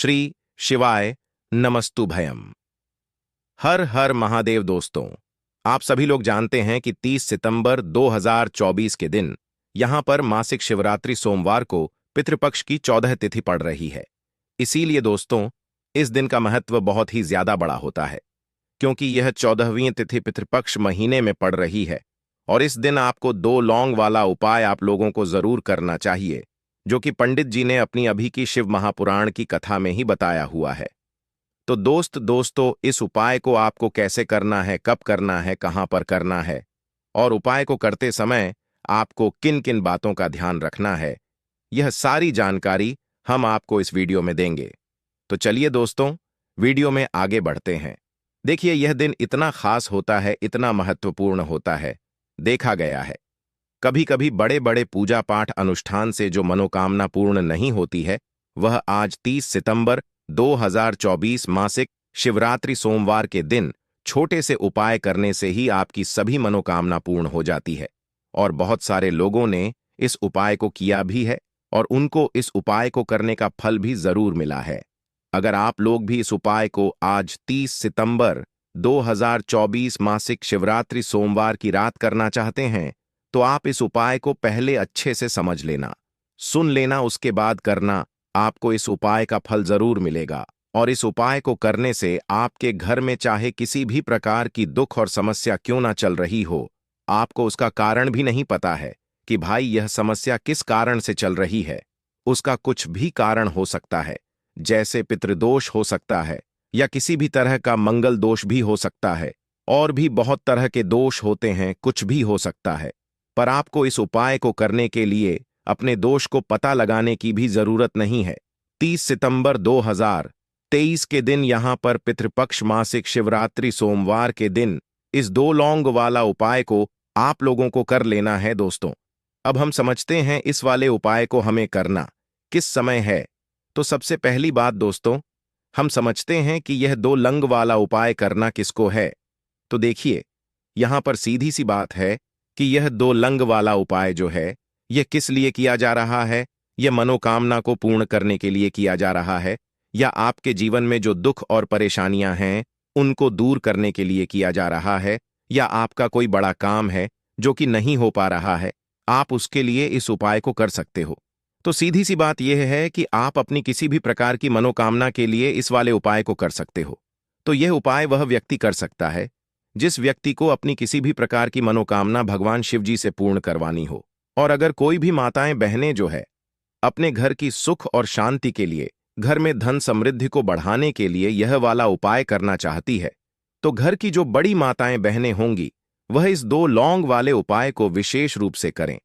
श्री शिवाय नमस्तुभयम। हर हर महादेव। दोस्तों, आप सभी लोग जानते हैं कि 30 सितंबर 2024 के दिन यहां पर मासिक शिवरात्रि सोमवार को पितृपक्ष की 14 तिथि पड़ रही है। इसीलिए दोस्तों, इस दिन का महत्व बहुत ही ज्यादा बड़ा होता है, क्योंकि यह 14वीं तिथि पितृपक्ष महीने में पड़ रही है। और इस दिन आपको 2 लौंग वाला उपाय आप लोगों को जरूर करना चाहिए, जो कि पंडित जी ने अपनी अभी की शिव महापुराण की कथा में ही बताया हुआ है। तो दोस्तों, इस उपाय को आपको कैसे करना है, कब करना है, कहां पर करना है, और उपाय को करते समय आपको किन किन बातों का ध्यान रखना है, यह सारी जानकारी हम आपको इस वीडियो में देंगे। तो चलिए दोस्तों, वीडियो में आगे बढ़ते हैं। देखिए, यह दिन इतना खास होता है, इतना महत्वपूर्ण होता है। देखा गया है, कभी कभी बड़े बड़े पूजा पाठ अनुष्ठान से जो मनोकामना पूर्ण नहीं होती है, वह आज 30 सितंबर 2024 मासिक शिवरात्रि सोमवार के दिन छोटे से उपाय करने से ही आपकी सभी मनोकामना पूर्ण हो जाती है। और बहुत सारे लोगों ने इस उपाय को किया भी है और उनको इस उपाय को करने का फल भी जरूर मिला है। अगर आप लोग भी इस उपाय को आज 30 सितंबर 2024 मासिक शिवरात्रि सोमवार की रात करना चाहते हैं, तो आप इस उपाय को पहले अच्छे से समझ लेना, सुन लेना, उसके बाद करना। आपको इस उपाय का फल जरूर मिलेगा। और इस उपाय को करने से आपके घर में चाहे किसी भी प्रकार की दुख और समस्या क्यों ना चल रही हो, आपको उसका कारण भी नहीं पता है कि भाई यह समस्या किस कारण से चल रही है। उसका कुछ भी कारण हो सकता है, जैसे पितृदोष हो सकता है, या किसी भी तरह का मंगल दोष भी हो सकता है, और भी बहुत तरह के दोष होते हैं, कुछ भी हो सकता है। पर आपको इस उपाय को करने के लिए अपने दोष को पता लगाने की भी जरूरत नहीं है। 30 सितंबर 2023 के दिन यहां पर पितृपक्ष मासिक शिवरात्रि सोमवार के दिन इस 2 लौंग वाला उपाय को आप लोगों को कर लेना है। दोस्तों, अब हम समझते हैं इस वाले उपाय को हमें करना किस समय है। तो सबसे पहली बात दोस्तों, हम समझते हैं कि यह 2 लंग वाला उपाय करना किसको है। तो देखिए, यहां पर सीधी सी बात है कि यह 2 लंग वाला उपाय जो है, यह किस लिए किया जा रहा है। यह मनोकामना को पूर्ण करने के लिए किया जा रहा है, या आपके जीवन में जो दुख और परेशानियां हैं उनको दूर करने के लिए किया जा रहा है, या आपका कोई बड़ा काम है जो कि नहीं हो पा रहा है, आप उसके लिए इस उपाय को कर सकते हो। तो सीधी सी बात यह है कि आप अपनी किसी भी प्रकार की मनोकामना के लिए इस वाले उपाय को कर सकते हो। तो यह उपाय वह व्यक्ति कर सकता है जिस व्यक्ति को अपनी किसी भी प्रकार की मनोकामना भगवान शिव जी से पूर्ण करवानी हो। और अगर कोई भी माताएं बहनें जो है अपने घर की सुख और शांति के लिए, घर में धन समृद्धि को बढ़ाने के लिए यह वाला उपाय करना चाहती है, तो घर की जो बड़ी माताएं बहनें होंगी वह इस 2 लौंग वाले उपाय को विशेष रूप से करें,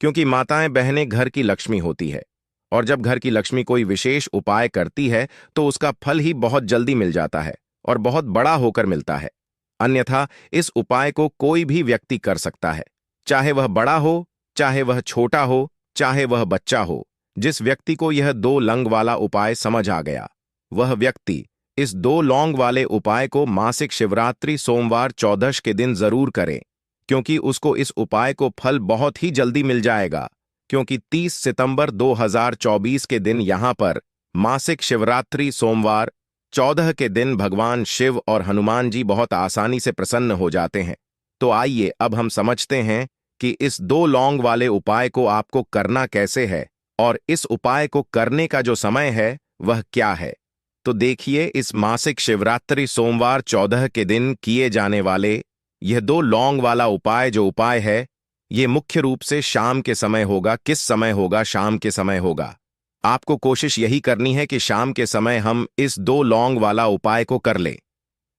क्योंकि माताएं बहनें घर की लक्ष्मी होती है। और जब घर की लक्ष्मी कोई विशेष उपाय करती है तो उसका फल ही बहुत जल्दी मिल जाता है और बहुत बड़ा होकर मिलता है। अन्यथा इस उपाय को कोई भी व्यक्ति कर सकता है, चाहे वह बड़ा हो, चाहे वह छोटा हो, चाहे वह बच्चा हो। जिस व्यक्ति को यह 2 लंग वाला उपाय समझ आ गया, वह व्यक्ति इस 2 लौंग वाले उपाय को मासिक शिवरात्रि सोमवार 14 के दिन जरूर करे, क्योंकि उसको इस उपाय को फल बहुत ही जल्दी मिल जाएगा। क्योंकि 30 सितंबर 2024 के दिन यहां पर मासिक शिवरात्रि सोमवार 14 के दिन भगवान शिव और हनुमान जी बहुत आसानी से प्रसन्न हो जाते हैं। तो आइए अब हम समझते हैं कि इस 2 लौंग वाले उपाय को आपको करना कैसे है, और इस उपाय को करने का जो समय है वह क्या है। तो देखिए, इस मासिक शिवरात्रि सोमवार 14 के दिन किए जाने वाले यह 2 लौंग वाला उपाय जो उपाय है, ये मुख्य रूप से शाम के समय होगा। किस समय होगा? शाम के समय होगा। आपको कोशिश यही करनी है कि शाम के समय हम इस 2 लौंग वाला उपाय को कर लें।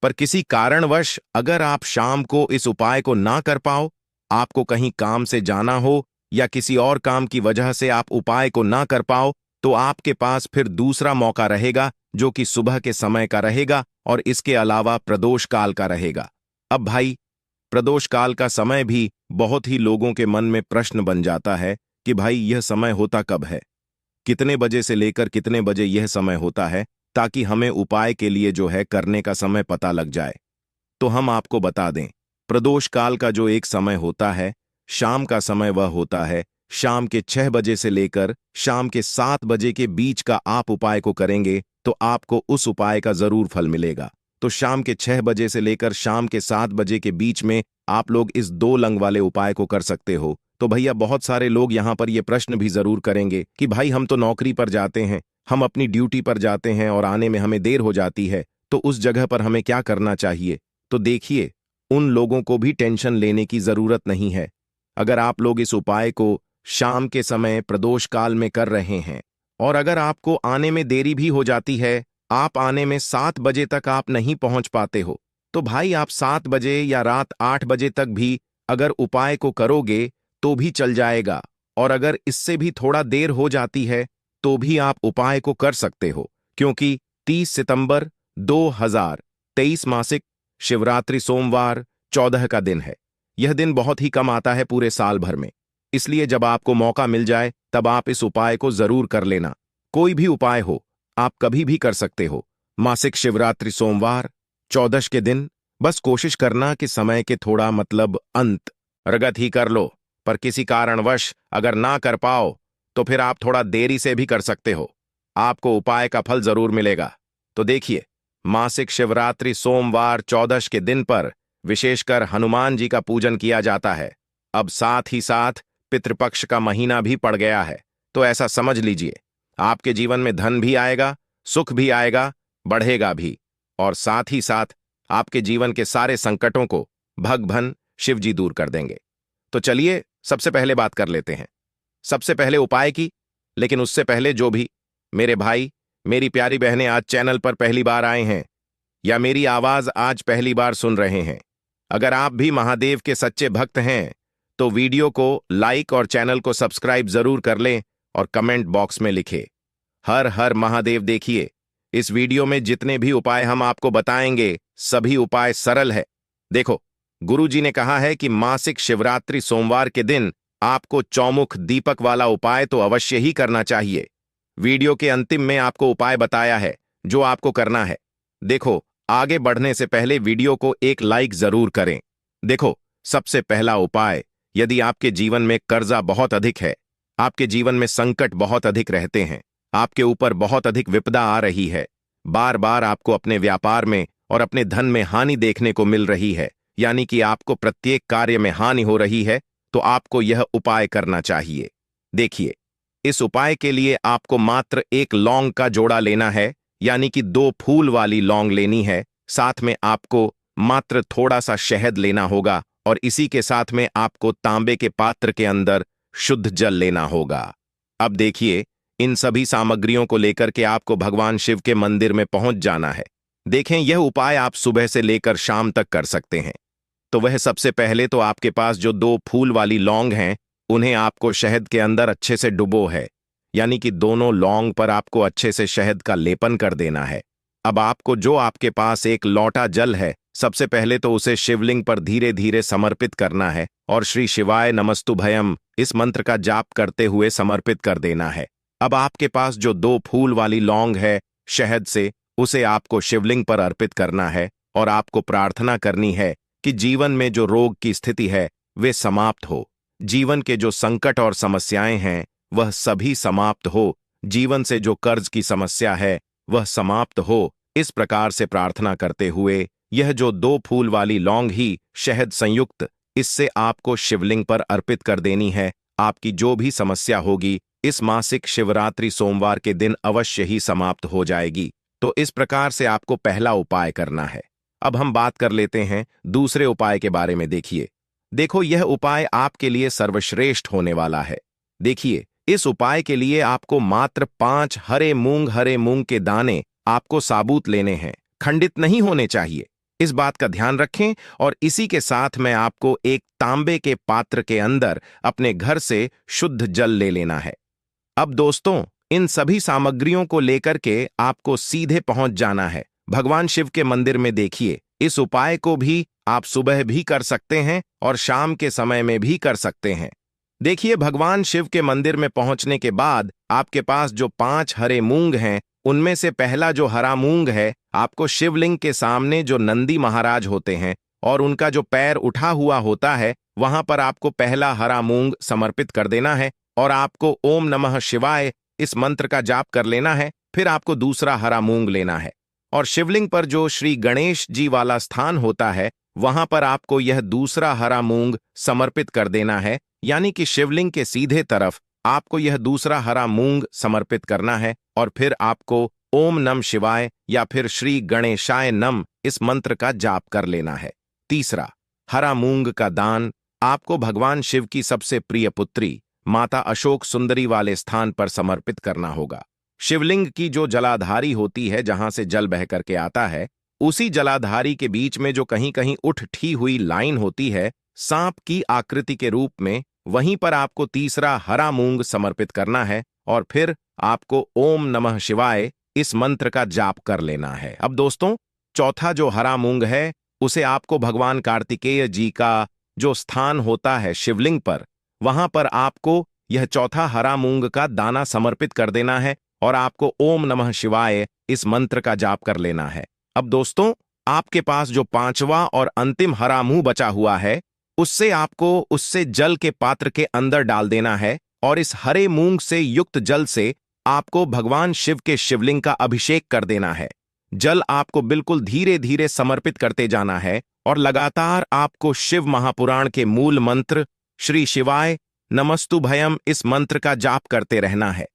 पर किसी कारणवश अगर आप शाम को इस उपाय को ना कर पाओ, आपको कहीं काम से जाना हो या किसी और काम की वजह से आप उपाय को ना कर पाओ, तो आपके पास फिर दूसरा मौका रहेगा, जो कि सुबह के समय का रहेगा और इसके अलावा प्रदोष काल का रहेगा। अब भाई, प्रदोष काल का समय भी बहुत ही लोगों के मन में प्रश्न बन जाता है कि भाई यह समय होता कब है, कितने बजे से लेकर कितने बजे यह समय होता है, ताकि हमें उपाय के लिए जो है करने का समय पता लग जाए। तो हम आपको बता दें, प्रदोष काल का जो एक समय होता है, शाम का समय, वह होता है शाम के 6 बजे से लेकर शाम के 7 बजे के बीच का आप उपाय को करेंगे तो आपको उस उपाय का जरूर फल मिलेगा। तो शाम के 6 बजे से लेकर शाम के 7 बजे के बीच में आप लोग इस 2 लंग वाले उपाय को कर सकते हो। तो भैया बहुत सारे लोग यहाँ पर ये प्रश्न भी जरूर करेंगे कि भाई हम तो नौकरी पर जाते हैं, हम अपनी ड्यूटी पर जाते हैं और आने में हमें देर हो जाती है, तो उस जगह पर हमें क्या करना चाहिए? तो देखिए, उन लोगों को भी टेंशन लेने की जरूरत नहीं है। अगर आप लोग इस उपाय को शाम के समय प्रदोष काल में कर रहे हैं और अगर आपको आने में देरी भी हो जाती है, आप आने में 7 बजे तक आप नहीं पहुंच पाते हो, तो भाई आप 7 बजे या रात 8 बजे तक भी अगर उपाय को करोगे तो भी चल जाएगा। और अगर इससे भी थोड़ा देर हो जाती है तो भी आप उपाय को कर सकते हो, क्योंकि 30 सितंबर 2023 मासिक शिवरात्रि सोमवार 14 का दिन है। यह दिन बहुत ही कम आता है पूरे साल भर में, इसलिए जब आपको मौका मिल जाए तब आप इस उपाय को जरूर कर लेना। कोई भी उपाय हो, आप कभी भी कर सकते हो। मासिक शिवरात्रि सोमवार 14 के दिन बस कोशिश करना कि समय के थोड़ा अंत रगत ही कर लो, पर किसी कारणवश अगर ना कर पाओ तो फिर आप थोड़ा देरी से भी कर सकते हो, आपको उपाय का फल जरूर मिलेगा। तो देखिए, मासिक शिवरात्रि सोमवार 14 के दिन पर विशेषकर हनुमान जी का पूजन किया जाता है। अब साथ ही साथ पितृपक्ष का महीना भी पड़ गया है, तो ऐसा समझ लीजिए आपके जीवन में धन भी आएगा, सुख भी आएगा, बढ़ेगा भी, और साथ ही साथ आपके जीवन के सारे संकटों को भगभन शिव जी दूर कर देंगे। तो चलिए सबसे पहले बात कर लेते हैं, सबसे पहले उपाय की। लेकिन उससे पहले जो भी मेरे भाई, मेरी प्यारी बहनें आज चैनल पर पहली बार आए हैं या मेरी आवाज आज पहली बार सुन रहे हैं, अगर आप भी महादेव के सच्चे भक्त हैं तो वीडियो को लाइक और चैनल को सब्सक्राइब जरूर कर लें और कमेंट बॉक्स में लिखें हर हर महादेव। देखिए, इस वीडियो में जितने भी उपाय हम आपको बताएंगे सभी उपाय सरल है। देखो, गुरुजी ने कहा है कि मासिक शिवरात्रि सोमवार के दिन आपको चौमुख दीपक वाला उपाय तो अवश्य ही करना चाहिए। वीडियो के अंतिम में आपको उपाय बताया है जो आपको करना है। देखो, आगे बढ़ने से पहले वीडियो को एक लाइक जरूर करें। देखो, सबसे पहला उपाय, यदि आपके जीवन में कर्जा बहुत अधिक है, आपके जीवन में संकट बहुत अधिक रहते हैं, आपके ऊपर बहुत अधिक विपदा आ रही है, बार बार आपको अपने व्यापार में और अपने धन में हानि देखने को मिल रही है, यानी कि आपको प्रत्येक कार्य में हानि हो रही है, तो आपको यह उपाय करना चाहिए। देखिए, इस उपाय के लिए आपको मात्र एक लौंग का जोड़ा लेना है, यानी कि 2 फूल वाली लौंग लेनी है। साथ में आपको मात्र थोड़ा सा शहद लेना होगा और इसी के साथ में आपको तांबे के पात्र के अंदर शुद्ध जल लेना होगा। अब देखिए, इन सभी सामग्रियों को लेकर के आपको भगवान शिव के मंदिर में पहुंच जाना है। देखें, यह उपाय आप सुबह से लेकर शाम तक कर सकते हैं। तो वह सबसे पहले तो आपके पास जो 2 फूल वाली लौंग हैं, उन्हें आपको शहद के अंदर अच्छे से डुबो है, यानी कि दोनों लौंग पर आपको अच्छे से शहद का लेपन कर देना है। अब आपको जो आपके पास एक लोटा जल है, सबसे पहले तो उसे शिवलिंग पर धीरे धीरे समर्पित करना है और श्री शिवाय नमस्तुभयम इस मंत्र का जाप करते हुए समर्पित कर देना है। अब आपके पास जो 2 फूल वाली लौंग है शहद से, उसे आपको शिवलिंग पर अर्पित करना है और आपको प्रार्थना करनी है कि जीवन में जो रोग की स्थिति है वे समाप्त हो, जीवन के जो संकट और समस्याएं हैं वह सभी समाप्त हो, जीवन से जो कर्ज की समस्या है वह समाप्त हो। इस प्रकार से प्रार्थना करते हुए यह जो 2 फूल वाली लौंग ही शहद संयुक्त, इससे आपको शिवलिंग पर अर्पित कर देनी है। आपकी जो भी समस्या होगी इस मासिक शिवरात्रि सोमवार के दिन अवश्य ही समाप्त हो जाएगी। तो इस प्रकार से आपको पहला उपाय करना है। अब हम बात कर लेते हैं दूसरे उपाय के बारे में। देखो, यह उपाय आपके लिए सर्वश्रेष्ठ होने वाला है। देखिए, इस उपाय के लिए आपको मात्र 5 हरे मूंग के दाने आपको साबुत लेने हैं, खंडित नहीं होने चाहिए। इस बात का ध्यान रखें। और इसी के साथ में आपको एक तांबे के पात्र के अंदर अपने घर से शुद्ध जल ले लेना है। अब दोस्तों, इन सभी सामग्रियों को लेकर के आपको सीधे पहुंच जाना है भगवान शिव के मंदिर में। देखिए, इस उपाय को भी आप सुबह भी कर सकते हैं और शाम के समय में भी कर सकते हैं। देखिए, भगवान शिव के मंदिर में पहुंचने के बाद आपके पास जो 5 हरे मूंग हैं, उनमें से पहला जो हरा मूंग है, आपको शिवलिंग के सामने जो नंदी महाराज होते हैं और उनका जो पैर उठा हुआ होता है, वहां पर आपको पहला हरा मूंग समर्पित कर देना है और आपको ओम नमः शिवाय इस मंत्र का जाप कर लेना है। फिर आपको दूसरा हरा मूंग लेना है और शिवलिंग पर जो श्री गणेश जी वाला स्थान होता है वहां पर आपको यह दूसरा हरा मूंग समर्पित कर देना है, यानी कि शिवलिंग के सीधे तरफ आपको यह दूसरा हरा मूंग समर्पित करना है और फिर आपको ओम नम शिवाय या फिर श्री गणेशाय नम इस मंत्र का जाप कर लेना है। तीसरा, हरा मूंग का दान आपको भगवान शिव की सबसे प्रिय पुत्री माता अशोक सुंदरी वाले स्थान पर समर्पित करना होगा। शिवलिंग की जो जलाधारी होती है, जहां से जल बह करके आता है, उसी जलाधारी के बीच में जो कहीं कहीं उठी हुई लाइन होती है सांप की आकृति के रूप में, वहीं पर आपको तीसरा हरा मूंग समर्पित करना है और फिर आपको ओम नमः शिवाय इस मंत्र का जाप कर लेना है। अब दोस्तों, चौथा जो हरा मूंग है उसे आपको भगवान कार्तिकेय जी का जो स्थान होता है शिवलिंग पर, वहां पर आपको यह चौथा हरा मूंग का दाना समर्पित कर देना है और आपको ओम नमः शिवाय इस मंत्र का जाप कर लेना है। अब दोस्तों, आपके पास जो पांचवा और अंतिम हरा मूंग बचा हुआ है उससे जल के पात्र के अंदर डाल देना है और इस हरे मूंग से युक्त जल से आपको भगवान शिव के शिवलिंग का अभिषेक कर देना है। जल आपको बिल्कुल धीरे धीरे समर्पित करते जाना है और लगातार आपको शिव महापुराण के मूल मंत्र श्री शिवाय नमस्तुभयम इस मंत्र का जाप करते रहना है।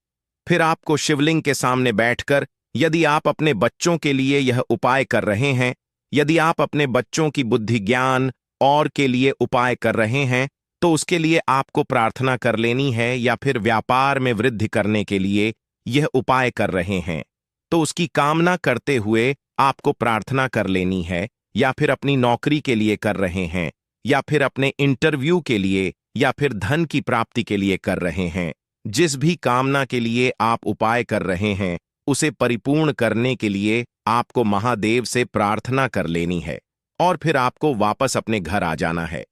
फिर आपको शिवलिंग के सामने बैठकर, यदि आप अपने बच्चों के लिए यह उपाय कर रहे हैं, यदि आप अपने बच्चों की बुद्धि ज्ञान और के लिए उपाय कर रहे हैं, तो उसके लिए आपको प्रार्थना कर लेनी है, या फिर व्यापार में वृद्धि करने के लिए यह उपाय कर रहे हैं तो उसकी कामना करते हुए आपको प्रार्थना कर लेनी है, या फिर अपनी नौकरी के लिए कर रहे हैं, या फिर अपने इंटरव्यू के लिए, या फिर धन की प्राप्ति के लिए कर रहे हैं। जिस भी कामना के लिए आप उपाय कर रहे हैं उसे परिपूर्ण करने के लिए आपको महादेव से प्रार्थना कर लेनी है और फिर आपको वापस अपने घर आ जाना है।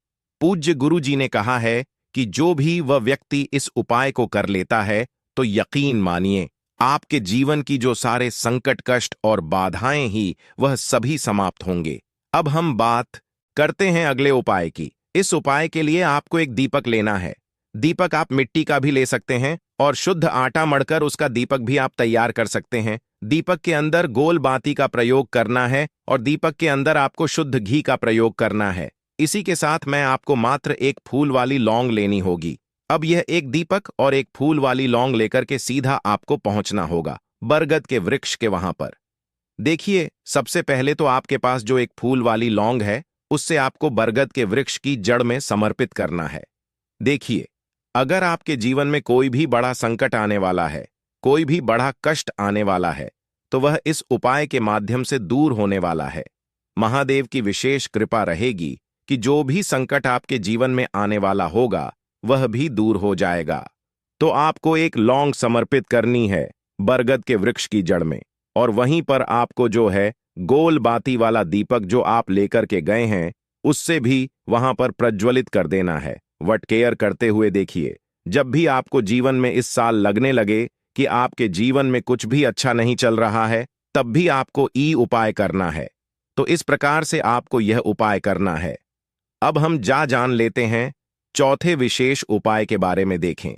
पूज्य गुरु जी ने कहा है कि जो भी वह व्यक्ति इस उपाय को कर लेता है तो यकीन मानिए आपके जीवन की जो सारे संकट कष्ट और बाधाएं ही वह सभी समाप्त होंगे। अब हम बात करते हैं अगले उपाय की। इस उपाय के लिए आपको एक दीपक लेना है। दीपक आप मिट्टी का भी ले सकते हैं और शुद्ध आटा मढ़कर उसका दीपक भी आप तैयार कर सकते हैं। दीपक के अंदर गोल बाती का प्रयोग करना है और दीपक के अंदर आपको शुद्ध घी का प्रयोग करना है। इसी के साथ मैं आपको मात्र एक फूल वाली लौंग लेनी होगी। अब यह एक दीपक और एक फूल वाली लौंग लेकर के सीधा आपको पहुंचना होगा बरगद के वृक्ष के वहां पर। देखिए, सबसे पहले तो आपके पास जो एक फूल वाली लौंग है उससे आपको बरगद के वृक्ष की जड़ में समर्पित करना है। देखिए, अगर आपके जीवन में कोई भी बड़ा संकट आने वाला है, कोई भी बड़ा कष्ट आने वाला है, तो वह इस उपाय के माध्यम से दूर होने वाला है। महादेव की विशेष कृपा रहेगी कि जो भी संकट आपके जीवन में आने वाला होगा वह भी दूर हो जाएगा। तो आपको एक लौंग समर्पित करनी है बरगद के वृक्ष की जड़ में और वहीं पर आपको जो है गोल बाती वाला दीपक जो आप लेकर के गए हैं उससे भी वहां पर प्रज्वलित कर देना है। वट केयर करते हुए देखिए, जब भी आपको जीवन में इस साल लगने लगे कि आपके जीवन में कुछ भी अच्छा नहीं चल रहा है, तब भी आपको ई उपाय करना है। तो इस प्रकार से आपको यह उपाय करना है। अब हम जान लेते हैं चौथे विशेष उपाय के बारे में। देखें,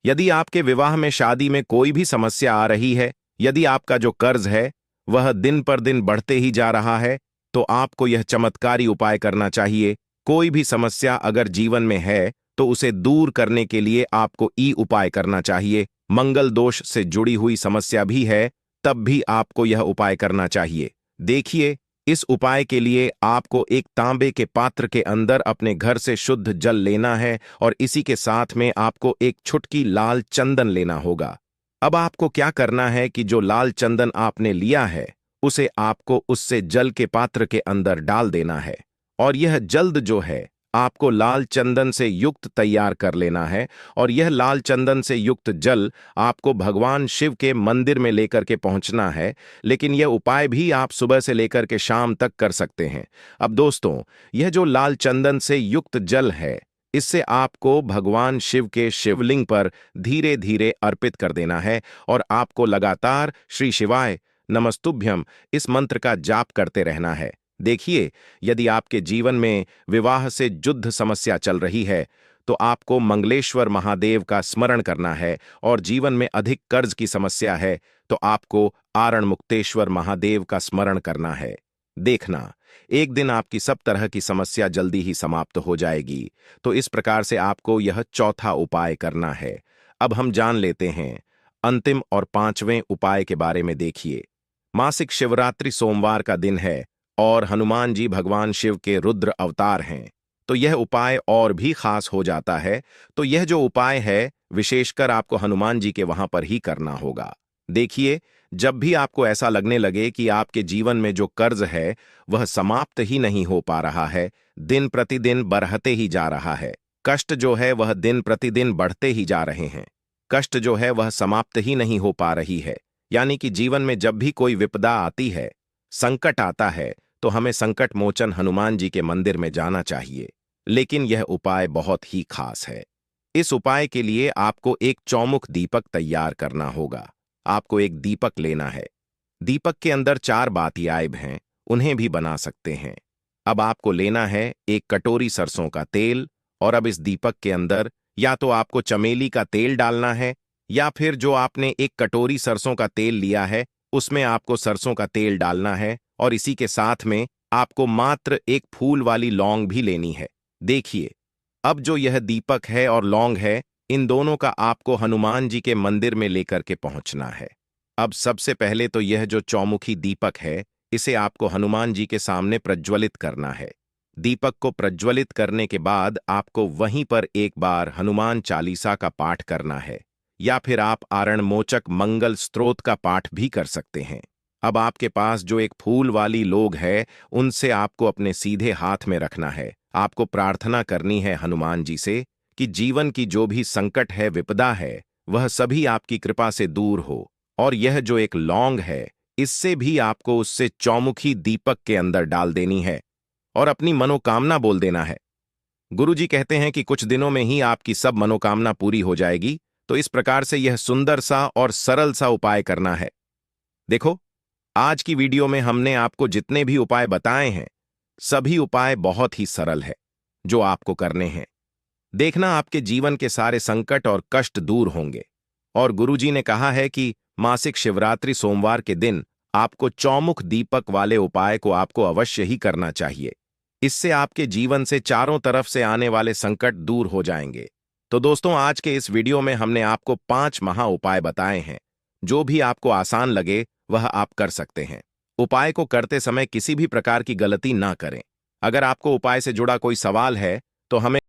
यदि आपके विवाह में शादी में कोई भी समस्या आ रही है, यदि आपका जो कर्ज है वह दिन पर दिन बढ़ते ही जा रहा है, तो आपको यह चमत्कारी उपाय करना चाहिए। कोई भी समस्या अगर जीवन में है तो उसे दूर करने के लिए आपको ई उपाय करना चाहिए। मंगल दोष से जुड़ी हुई समस्या भी है तब भी आपको यह उपाय करना चाहिए। देखिए, इस उपाय के लिए आपको एक तांबे के पात्र के अंदर अपने घर से शुद्ध जल लेना है और इसी के साथ में आपको एक छुटकी लाल चंदन लेना होगा। अब आपको क्या करना है कि जो लाल चंदन आपने लिया है उसे आपको उससे जल के पात्र के अंदर डाल देना है और यह जल्द जो है आपको लाल चंदन से युक्त तैयार कर लेना है और यह लाल चंदन से युक्त जल आपको भगवान शिव के मंदिर में लेकर के पहुंचना है। लेकिन यह उपाय भी आप सुबह से लेकर के शाम तक कर सकते हैं। अब दोस्तों, यह जो लाल चंदन से युक्त जल है इससे आपको भगवान शिव के शिवलिंग पर धीरे धीरे अर्पित कर देना है और आपको लगातार श्री शिवाय नमस्तुभ्यम इस मंत्र का जाप करते रहना है। देखिए, यदि आपके जीवन में विवाह से युद्ध समस्या चल रही है, तो आपको मंगलेश्वर महादेव का स्मरण करना है, और जीवन में अधिक कर्ज की समस्या है, तो आपको आरण मुक्तेश्वर महादेव का स्मरण करना है। देखना, एक दिन आपकी सब तरह की समस्या जल्दी ही समाप्त हो जाएगी। तो इस प्रकार से आपको यह चौथा उपाय करना है। अब हम जान लेते हैं अंतिम और पांचवें उपाय के बारे में। देखिए, मासिक शिवरात्रि सोमवार का दिन है और हनुमान जी भगवान शिव के रुद्र अवतार हैं, तो यह उपाय और भी खास हो जाता है। तो यह जो उपाय है, विशेषकर आपको हनुमान जी के वहां पर ही करना होगा। देखिए, जब भी आपको ऐसा लगने लगे कि आपके जीवन में जो कर्ज है वह समाप्त ही नहीं हो पा रहा है, दिन प्रतिदिन बढ़ते ही जा रहा है, कष्ट जो है वह दिन प्रतिदिन बढ़ते ही जा रहे हैं, कष्ट जो है वह समाप्त ही नहीं हो पा रही है, यानी कि जीवन में जब भी कोई विपदा आती है, संकट आता है, तो हमें संकट मोचन हनुमान जी के मंदिर में जाना चाहिए। लेकिन यह उपाय बहुत ही खास है। इस उपाय के लिए आपको एक चौमुख दीपक तैयार करना होगा। आपको एक दीपक लेना है। दीपक के अंदर 4 बातियाँ हैं, उन्हें भी बना सकते हैं। अब आपको लेना है एक कटोरी सरसों का तेल, और अब इस दीपक के अंदर या तो आपको चमेली का तेल डालना है, या फिर जो आपने एक कटोरी सरसों का तेल लिया है उसमें आपको सरसों का तेल डालना है, और इसी के साथ में आपको मात्र एक फूल वाली लौंग भी लेनी है। देखिए, अब जो यह दीपक है और लौंग है, इन दोनों का आपको हनुमान जी के मंदिर में लेकर के पहुंचना है। अब सबसे पहले तो यह जो चौमुखी दीपक है, इसे आपको हनुमान जी के सामने प्रज्वलित करना है। दीपक को प्रज्वलित करने के बाद आपको वहीं पर एक बार हनुमान चालीसा का पाठ करना है, या फिर आप आरण मोचक मंगल स्तोत्र का पाठ भी कर सकते हैं। अब आपके पास जो एक फूल वाली लोग है, उनसे आपको अपने सीधे हाथ में रखना है। आपको प्रार्थना करनी है हनुमान जी से कि जीवन की जो भी संकट है, विपदा है, वह सभी आपकी कृपा से दूर हो। और यह जो एक लौंग है, इससे भी आपको उससे चौमुखी दीपक के अंदर डाल देनी है और अपनी मनोकामना बोल देना है। गुरुजी कहते हैं कि कुछ दिनों में ही आपकी सब मनोकामना पूरी हो जाएगी। तो इस प्रकार से यह सुंदर सा और सरल सा उपाय करना है। देखो, आज की वीडियो में हमने आपको जितने भी उपाय बताए हैं, सभी उपाय बहुत ही सरल है जो आपको करने हैं। देखना, आपके जीवन के सारे संकट और कष्ट दूर होंगे। और गुरुजी ने कहा है कि मासिक शिवरात्रि सोमवार के दिन आपको चौमुख दीपक वाले उपाय को आपको अवश्य ही करना चाहिए। इससे आपके जीवन से चारों तरफ से आने वाले संकट दूर हो जाएंगे। तो दोस्तों, आज के इस वीडियो में हमने आपको 5 महा उपाय बताए हैं। जो भी आपको आसान लगे वह आप कर सकते हैं। उपाय को करते समय किसी भी प्रकार की गलती ना करें। अगर आपको उपाय से जुड़ा कोई सवाल है तो हमें